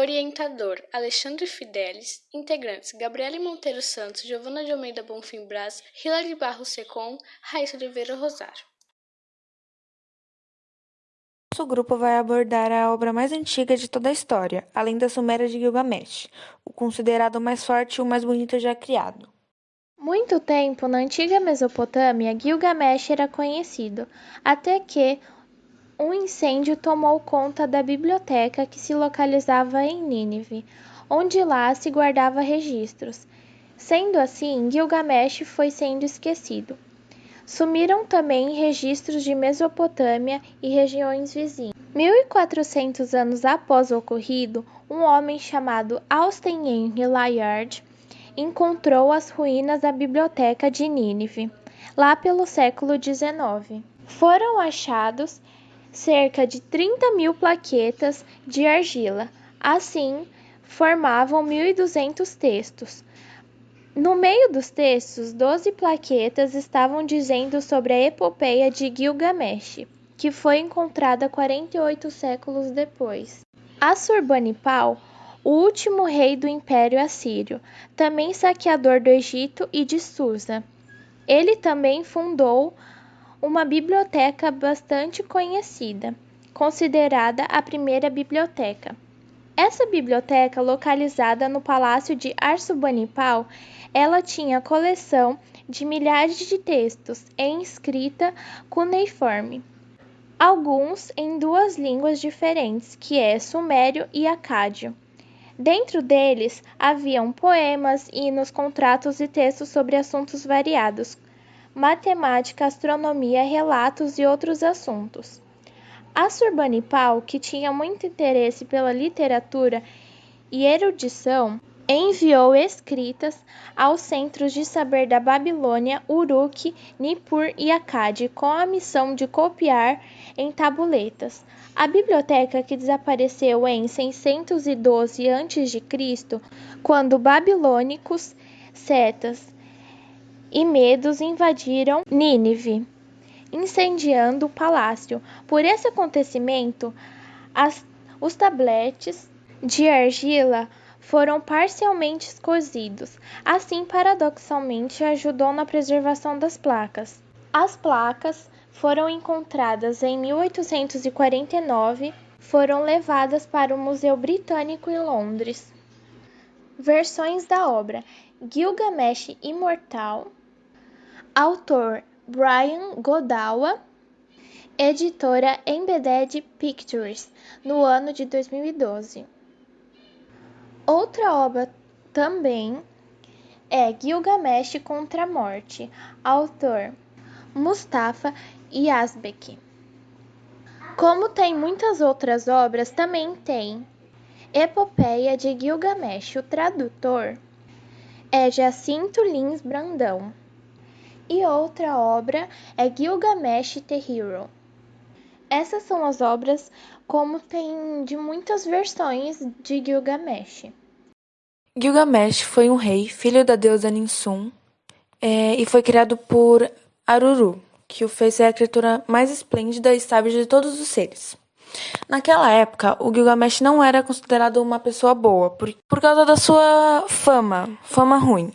Orientador: Alexandre Fidelis. Integrantes: Gabriele Monteiro Santos, Giovana de Almeida Bonfim Braz, Hilary Barros Secom, Raíssa Oliveira Rosário. Nosso grupo vai abordar a obra mais antiga de toda a história, a Lenda Suméria de Gilgamesh, o considerado mais forte e o mais bonito já criado. Muito tempo na antiga Mesopotâmia, Gilgamesh era conhecido, até que um incêndio tomou conta da biblioteca que se localizava em Nínive, onde lá se guardava registros. Sendo assim, Gilgamesh foi sendo esquecido. Sumiram também registros de Mesopotâmia e regiões vizinhas. 1400 anos após o ocorrido, um homem chamado Austen Henry Layard encontrou as ruínas da biblioteca de Nínive, lá pelo século XIX. Foram achados cerca de 30.000 plaquetas de argila, assim formavam 1.200 textos. No meio dos textos, 12 plaquetas estavam dizendo sobre a epopeia de Gilgamesh, que foi encontrada 48 séculos depois. Assurbanipal, o último rei do Império Assírio, também saqueador do Egito e de Susa. Ele também fundou uma biblioteca bastante conhecida, considerada a primeira biblioteca. Essa biblioteca, localizada no palácio de Assurbanipal, ela tinha coleção de milhares de textos em escrita cuneiforme, alguns em duas línguas diferentes, que é sumério e acádio. Dentro deles haviam poemas, hinos, contratos e textos sobre assuntos variados, matemática, astronomia, relatos e outros assuntos. Assurbanipal, que tinha muito interesse pela literatura e erudição, enviou escritas aos centros de saber da Babilônia, Uruk, Nippur e Akkad, com a missão de copiar em tabuletas. A biblioteca, que desapareceu em 612 a.C., quando babilônicos, cetas e medos invadiram Nínive, incendiando o palácio. Por esse acontecimento, os tabletes de argila foram parcialmente cozidos. Assim, paradoxalmente, ajudou na preservação das placas. As placas foram encontradas em 1849, foram levadas para o Museu Britânico em Londres. Versões da obra: Gilgamesh Imortal, autor Brian Godawa, editora Embedded Pictures, no ano de 2012. Outra obra também é Gilgamesh contra a Morte, autor Mustafa Yazbek. Como tem muitas outras obras, também tem Epopeia de Gilgamesh. O tradutor é Jacinto Lins Brandão. E outra obra é Gilgamesh The Hero. Essas são as obras, como tem de muitas versões de Gilgamesh. Gilgamesh foi um rei, filho da deusa Ninsun, e foi criado por Aruru, que o fez ser a criatura mais esplêndida e sábia de todos os seres. Naquela época, o Gilgamesh não era considerado uma pessoa boa, por causa da sua fama ruim.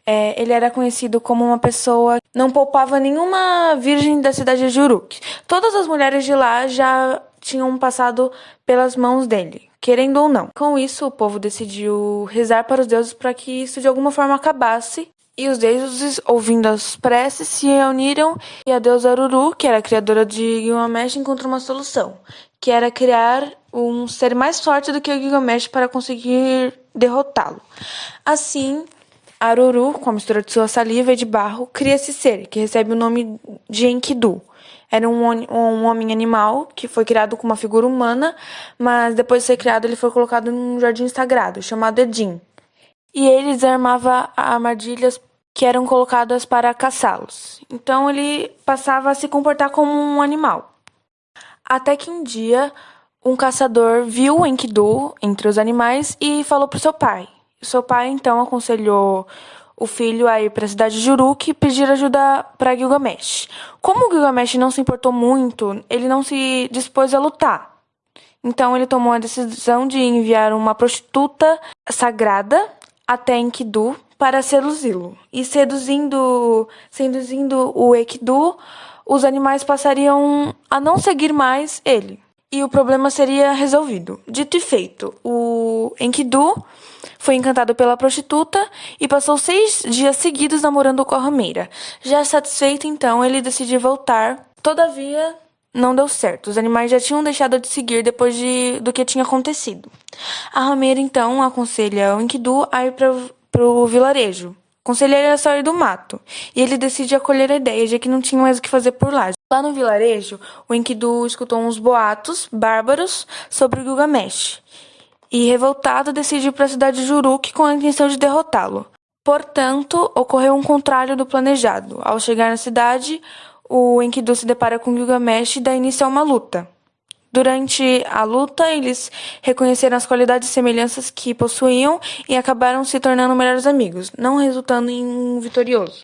Ele era conhecido como uma pessoa que não poupava nenhuma virgem da cidade de Uruk. Todas as mulheres de lá já tinham passado pelas mãos dele, querendo ou não. Com isso, o povo decidiu rezar para os deuses para que isso de alguma forma acabasse. E os deuses, ouvindo as preces, se reuniram e a deusa Aruru, que era a criadora de Gilgamesh, encontrou uma solução, que era criar um ser mais forte do que o Gilgamesh para conseguir derrotá-lo. Assim, Aruru, com a mistura de sua saliva e de barro, cria esse ser, que recebe o nome de Enkidu. Era um homem animal que foi criado com uma figura humana, mas depois de ser criado ele foi colocado num jardim sagrado, chamado Edin. E ele desarmava armadilhas que eram colocadas para caçá-los. Então ele passava a se comportar como um animal. Até que um dia, um caçador viu o Enkidu entre os animais e falou para o seu pai. O seu pai, então, aconselhou o filho a ir para a cidade de Uruk e pedir ajuda para Gilgamesh. Como o Gilgamesh não se importou muito, ele não se dispôs a lutar. Então ele tomou a decisão de enviar uma prostituta sagrada até Enkidu para seduzi-lo. E seduzindo o Enkidu, os animais passariam a não seguir mais ele. E o problema seria resolvido. Dito e feito, o Enkidu foi encantado pela prostituta e passou 6 dias seguidos namorando com a rameira. Já satisfeito, então, ele decidiu voltar. Todavia, não deu certo. Os animais já tinham deixado de seguir depois do que tinha acontecido. A rameira, então, aconselha o Enkidu a ir para o vilarejo. Aconselha ele a sair do mato. E ele decide acolher a ideia, já que não tinha mais o que fazer por lá. Lá no vilarejo, o Enkidu escutou uns boatos bárbaros sobre o Gilgamesh. E, revoltado, decide ir para a cidade de Uruk com a intenção de derrotá-lo. Portanto, ocorreu um contrário do planejado. Ao chegar na cidade, o Enkidu se depara com Gilgamesh e dá início a uma luta. Durante a luta, eles reconheceram as qualidades e semelhanças que possuíam e acabaram se tornando melhores amigos, não resultando em um vitorioso.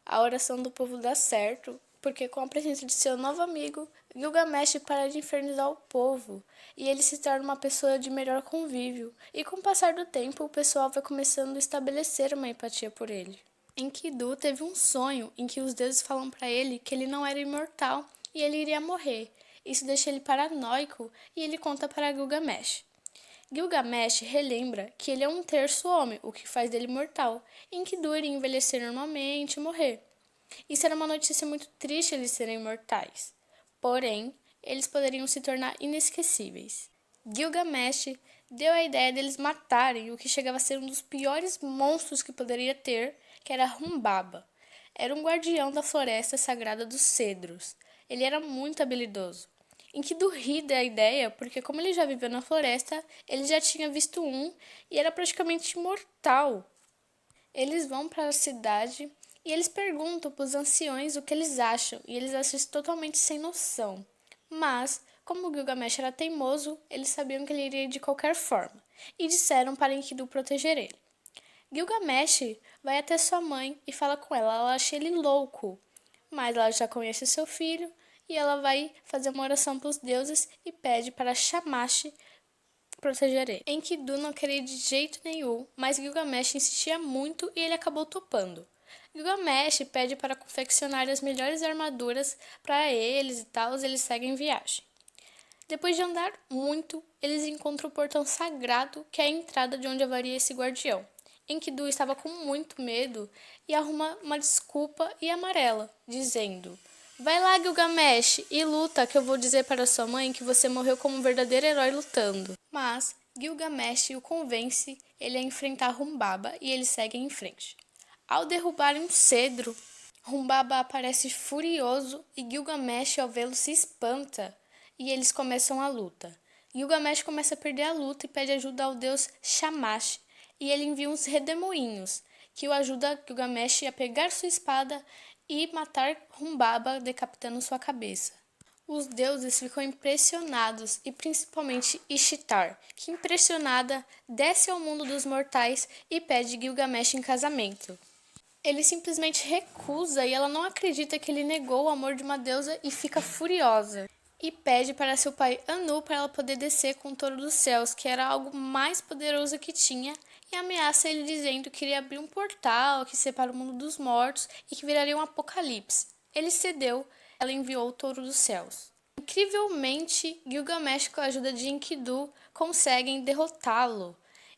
A oração do povo dá certo, porque com a presença de seu novo amigo, Gilgamesh para de infernizar o povo, e ele se torna uma pessoa de melhor convívio, e com o passar do tempo o pessoal vai começando a estabelecer uma empatia por ele. Enkidu teve um sonho em que os deuses falam para ele que ele não era imortal e ele iria morrer. Isso deixa ele paranoico e ele conta para Gilgamesh. Gilgamesh relembra que ele é um terço homem, o que faz dele mortal, e Enkidu iria envelhecer normalmente e morrer. Isso era uma notícia muito triste eles serem mortais. Porém, eles poderiam se tornar inesquecíveis. Gilgamesh deu a ideia deles matarem o que chegava a ser um dos piores monstros que poderia ter, que era Humbaba. Era um guardião da floresta sagrada dos cedros. Ele era muito habilidoso. Enkidu ri da ideia, porque como ele já viveu na floresta, ele já tinha visto um e era praticamente imortal. Eles vão para a cidade e eles perguntam para os anciões o que eles acham, e eles acham isso totalmente sem noção. Mas, como o Gilgamesh era teimoso, eles sabiam que ele iria de qualquer forma, e disseram para Enkidu proteger ele. Gilgamesh vai até sua mãe e fala com ela acha ele louco, mas ela já conhece seu filho, e ela vai fazer uma oração para os deuses e pede para Shamash proteger ele. Enkidu não queria de jeito nenhum, mas Gilgamesh insistia muito e ele acabou topando. Gilgamesh pede para confeccionar as melhores armaduras para eles e tal, eles seguem viagem. Depois de andar muito, eles encontram o portão sagrado, que é a entrada de onde haveria esse guardião. Enkidu estava com muito medo e arruma uma desculpa e amarela, dizendo: "Vai lá, Gilgamesh, e luta, que eu vou dizer para sua mãe que você morreu como um verdadeiro herói lutando." Mas Gilgamesh o convence ele a enfrentar Humbaba e eles seguem em frente. Ao derrubarem um cedro, Humbaba aparece furioso e Gilgamesh, ao vê-lo, se espanta e eles começam a luta. Gilgamesh começa a perder a luta e pede ajuda ao deus Shamash, e ele envia uns redemoinhos que o ajuda Gilgamesh a pegar sua espada e matar Humbaba, decapitando sua cabeça. Os deuses ficam impressionados, e principalmente Ishtar, que impressionada desce ao mundo dos mortais e pede Gilgamesh em casamento. Ele simplesmente recusa e ela não acredita que ele negou o amor de uma deusa e fica furiosa. E pede para seu pai Anu para ela poder descer com o touro dos céus, que era algo mais poderoso que tinha, e ameaça ele dizendo que iria abrir um portal que separa o mundo dos mortos e que viraria um apocalipse. Ele cedeu, ela enviou o touro dos céus. Incrivelmente, Gilgamesh, com a ajuda de Enkidu, conseguem derrotá-lo.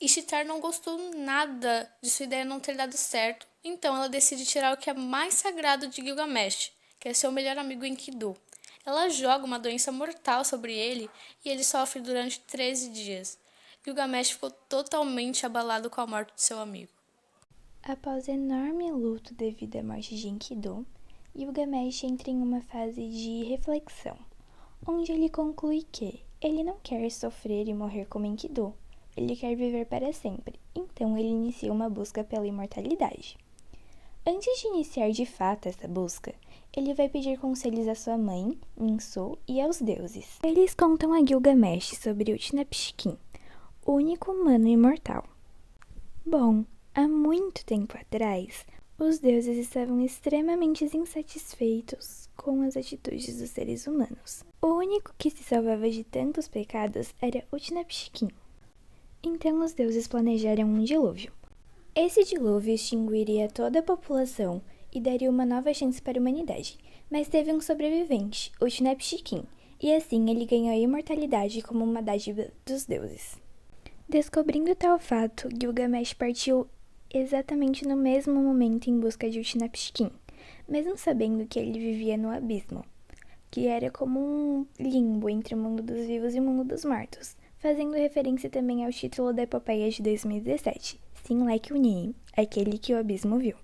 Ishtar não gostou nada de sua ideia não ter dado certo, então ela decide tirar o que é mais sagrado de Gilgamesh, que é seu melhor amigo Enkidu. Ela joga uma doença mortal sobre ele e ele sofre durante 13 dias. Gilgamesh ficou totalmente abalado com a morte de seu amigo. Após enorme luto devido à morte de Enkidu, Gilgamesh entra em uma fase de reflexão, onde ele conclui que ele não quer sofrer e morrer como Enkidu, ele quer viver para sempre, então ele inicia uma busca pela imortalidade. Antes de iniciar de fato essa busca, ele vai pedir conselhos à sua mãe, Ninsu, e aos deuses. Eles contam a Gilgamesh sobre Utnapishtim, o único humano imortal. Bom, há muito tempo atrás, Os deuses estavam extremamente insatisfeitos com as atitudes dos seres humanos. O único que se salvava de tantos pecados era Utnapishtim. Então os deuses planejaram um dilúvio. Esse dilúvio extinguiria toda a população e daria uma nova chance para a humanidade, mas teve um sobrevivente, Utnapishtim, e assim ele ganhou a imortalidade como uma dádiva dos deuses. Descobrindo tal fato, Gilgamesh partiu exatamente no mesmo momento em busca de Utnapishtim, mesmo sabendo que ele vivia no abismo, que era como um limbo entre o mundo dos vivos e o mundo dos mortos, fazendo referência também ao título da epopeia de 2017, Sin Lek Uni, aquele que o abismo viu.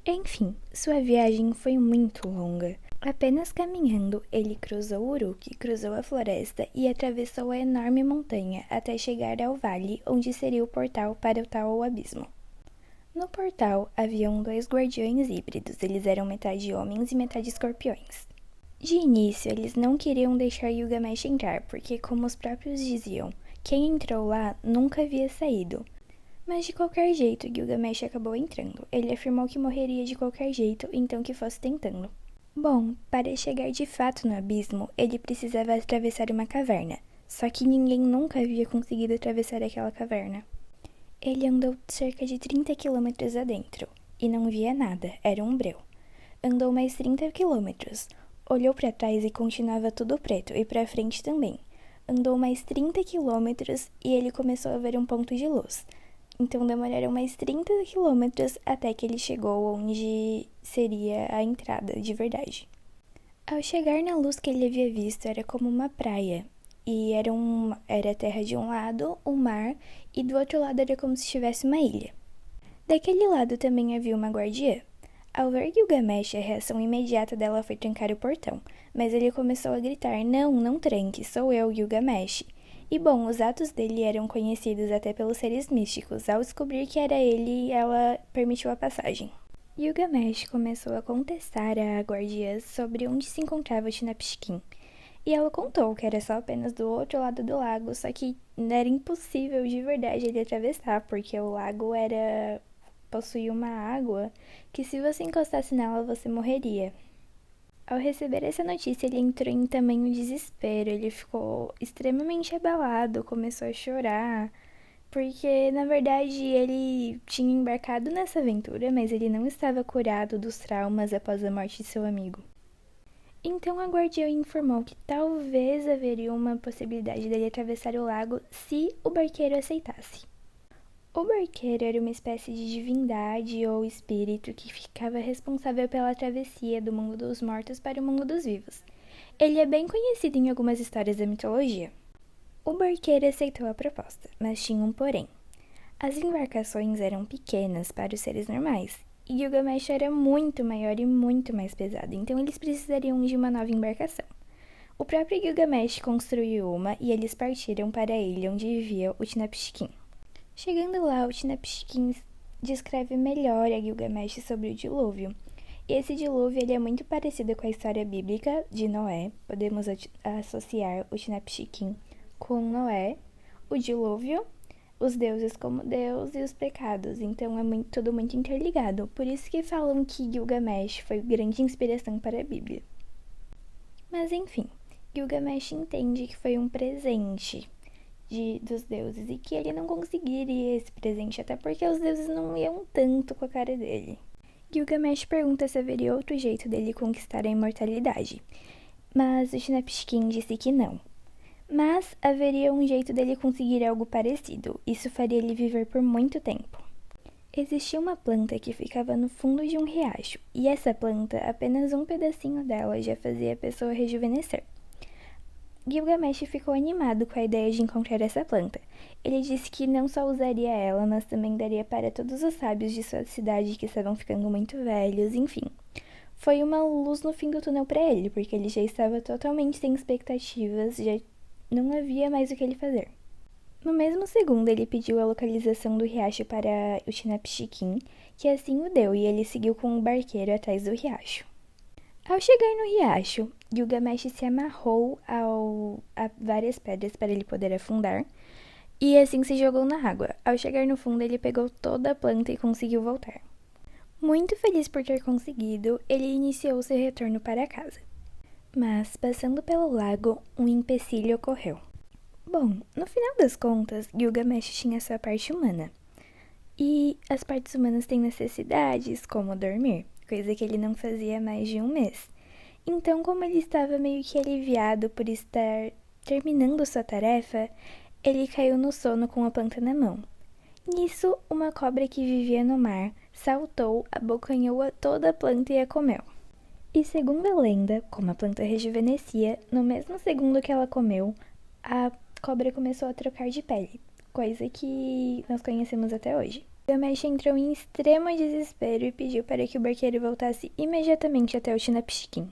Enfim, sua viagem foi muito longa. Apenas caminhando, ele cruzou o Uruk, cruzou a floresta e atravessou a enorme montanha até chegar ao vale onde seria o portal para o tal abismo. No portal haviam 2 guardiões híbridos, eles eram metade homens e metade escorpiões. De início, eles não queriam deixar Gilgamesh entrar, porque, como os próprios diziam, quem entrou lá nunca havia saído. Mas de qualquer jeito, Gilgamesh acabou entrando. Ele afirmou que morreria de qualquer jeito, então que fosse tentando. Bom, para chegar de fato no abismo, ele precisava atravessar uma caverna, só que ninguém nunca havia conseguido atravessar aquela caverna. Ele andou cerca de 30 quilômetros adentro, e não via nada, era um breu. Andou mais 30 quilômetros, olhou para trás e continuava tudo preto, e para frente também. Andou mais 30 quilômetros e ele começou a ver um ponto de luz. Então demoraram mais 30 quilômetros até que ele chegou onde seria a entrada de verdade. Ao chegar na luz que ele havia visto, era como uma praia. E era a terra de um lado, o mar, e do outro lado era como se tivesse uma ilha. Daquele lado também havia uma guardiã. Ao ver Gilgamesh, a reação imediata dela foi trancar o portão, mas ele começou a gritar: "Não, não tranque, sou eu, Gilgamesh." E bom, os atos dele eram conhecidos até pelos seres místicos. Ao descobrir que era ele, ela permitiu a passagem. Gilgamesh começou a contestar a guardiã sobre onde se encontrava Utnapishtim. E ela contou que era só apenas do outro lado do lago, só que era impossível de verdade ele atravessar, porque o lago possuía uma água que se você encostasse nela, você morreria. Ao receber essa notícia, ele entrou em tamanho desespero, ele ficou extremamente abalado, começou a chorar, porque, na verdade, ele tinha embarcado nessa aventura, mas ele não estava curado dos traumas após a morte de seu amigo. Então, a guardiã informou que talvez haveria uma possibilidade dele atravessar o lago se o barqueiro aceitasse. O barqueiro era uma espécie de divindade ou espírito que ficava responsável pela travessia do mundo dos mortos para o mundo dos vivos. Ele é bem conhecido em algumas histórias da mitologia. O barqueiro aceitou a proposta, mas tinha um porém. As embarcações eram pequenas para os seres normais, e Gilgamesh era muito maior e muito mais pesado, então eles precisariam de uma nova embarcação. O próprio Gilgamesh construiu uma e eles partiram para a ilha onde vivia Utnapishtim. Chegando lá, Utnapishtim descreve melhor a Gilgamesh sobre o dilúvio. E esse dilúvio ele é muito parecido com a história bíblica de Noé. Podemos associar Utnapishtim com Noé, o dilúvio, os deuses como Deus e os pecados. Então é tudo muito interligado. Por isso que falam que Gilgamesh foi grande inspiração para a Bíblia. Mas enfim, Gilgamesh entende que foi um presente dos deuses e que ele não conseguiria esse presente, até porque os deuses não iam tanto com a cara dele. Gilgamesh pergunta se haveria outro jeito dele conquistar a imortalidade, mas Utnapishtim disse que não. Mas haveria um jeito dele conseguir algo parecido, isso faria ele viver por muito tempo. Existia uma planta que ficava no fundo de um riacho, e essa planta, apenas um pedacinho dela já fazia a pessoa rejuvenescer. Gilgamesh ficou animado com a ideia de encontrar essa planta. Ele disse que não só usaria ela, mas também daria para todos os sábios de sua cidade que estavam ficando muito velhos, enfim. Foi uma luz no fim do túnel para ele, porque ele já estava totalmente sem expectativas, já não havia mais o que ele fazer. No mesmo segundo, ele pediu a localização do riacho para Utnapishtim, que assim o deu, e ele seguiu com o barqueiro atrás do riacho. Ao chegar no riacho, Gilgamesh se amarrou a várias pedras para ele poder afundar, e assim se jogou na água. Ao chegar no fundo, ele pegou toda a planta e conseguiu voltar. Muito feliz por ter conseguido, ele iniciou seu retorno para casa. Mas, passando pelo lago, um empecilho ocorreu. Bom, no final das contas, Gilgamesh tinha sua parte humana. E as partes humanas têm necessidades, como dormir, coisa que ele não fazia há mais de um mês. Então, como ele estava meio que aliviado por estar terminando sua tarefa, ele caiu no sono com a planta na mão. Nisso, uma cobra que vivia no mar saltou, abocanhou toda a planta e a comeu. E segundo a lenda, como a planta rejuvenescia, no mesmo segundo que ela comeu, a cobra começou a trocar de pele, coisa que nós conhecemos até hoje. Gilgamesh entrou em extremo desespero e pediu para que o barqueiro voltasse imediatamente até o Tupinambá.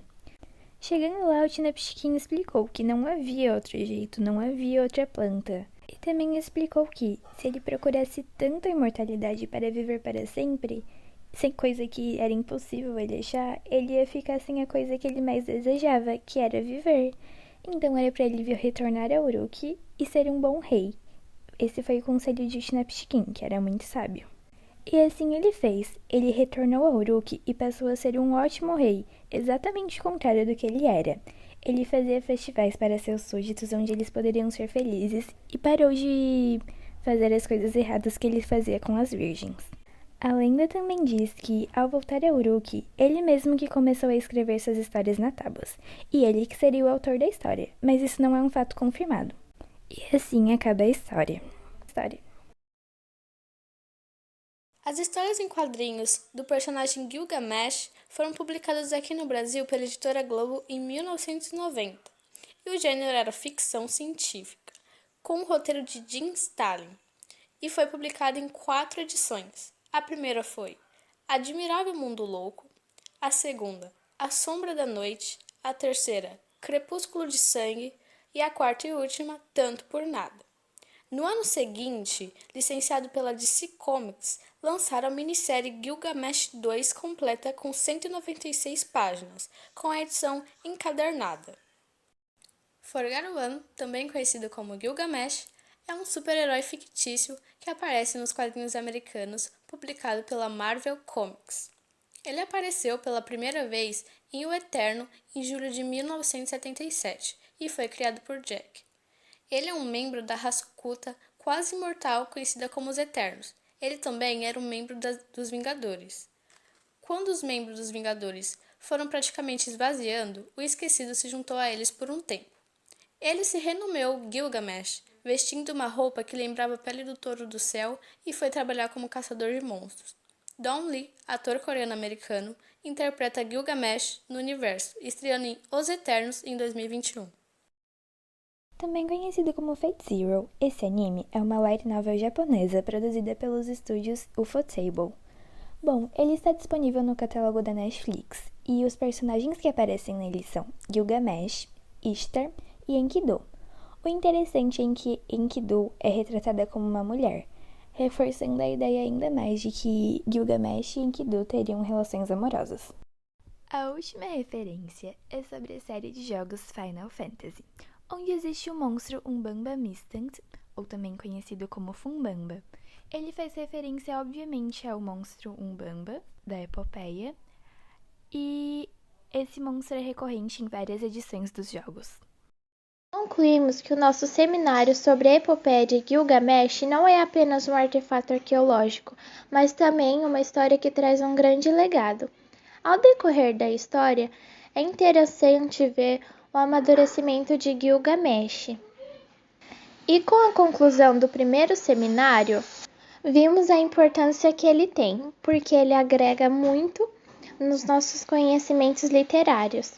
Chegando lá, o Tupinambá explicou que não havia outro jeito, não havia outra planta. E também explicou que, se ele procurasse tanta imortalidade para viver para sempre, sem coisa que era impossível ele achar, ele ia ficar sem a coisa que ele mais desejava, que era viver. Então era para ele retornar a Uruk e ser um bom rei. Esse foi o conselho de Tupinambá, que era muito sábio. E assim ele fez. Ele retornou a Uruk e passou a ser um ótimo rei, exatamente o contrário do que ele era. Ele fazia festivais para seus súditos onde eles poderiam ser felizes e parou de fazer as coisas erradas que ele fazia com as virgens. A lenda também diz que, ao voltar a Uruk, ele mesmo que começou a escrever suas histórias na tábuas, e ele que seria o autor da história, mas isso não é um fato confirmado. E assim acaba a história. As histórias em quadrinhos do personagem Gilgamesh foram publicadas aqui no Brasil pela editora Globo em 1990, e o gênero era ficção científica, com o roteiro de Jim Stalin, e foi publicado em 4 edições. A primeira foi Admirável Mundo Louco, a segunda, A Sombra da Noite, a terceira, Crepúsculo de Sangue, e a quarta e última, Tanto por Nada. No ano seguinte, licenciado pela DC Comics, lançaram a minissérie Gilgamesh 2 completa com 196 páginas, com a edição encadernada. Forgaruan, também conhecido como Gilgamesh, é um super-herói fictício que aparece nos quadrinhos americanos publicado pela Marvel Comics. Ele apareceu pela primeira vez em O Eterno em julho de 1977 e foi criado por Jack. Ele é um membro da raça oculta quase imortal conhecida como os Eternos. Ele também era um membro dos Vingadores. Quando os membros dos Vingadores foram praticamente esvaziando, o Esquecido se juntou a eles por um tempo. Ele se renomeou Gilgamesh, vestindo uma roupa que lembrava a pele do touro do céu, e foi trabalhar como caçador de monstros. Don Lee, ator coreano-americano, interpreta Gilgamesh no universo, estreando em Os Eternos em 2021. Também conhecido como Fate Zero, esse anime é uma light novel japonesa produzida pelos estúdios Ufotable. Bom, ele está disponível no catálogo da Netflix, e os personagens que aparecem nele são Gilgamesh, Ishtar e Enkidu. O interessante é que Enkidu é retratada como uma mulher, reforçando a ideia ainda mais de que Gilgamesh e Enkidu teriam relações amorosas. A última referência é sobre a série de jogos Final Fantasy, onde existe o monstro Umbamba Mistant, ou também conhecido como Fumbamba. Ele faz referência, obviamente, ao monstro Umbamba, da epopeia, e esse monstro é recorrente em várias edições dos jogos. Concluímos que o nosso seminário sobre a epopeia de Gilgamesh não é apenas um artefato arqueológico, mas também uma história que traz um grande legado. Ao decorrer da história, é interessante ver o amadurecimento de Gilgamesh. E com a conclusão do primeiro seminário, vimos a importância que ele tem, porque ele agrega muito nos nossos conhecimentos literários.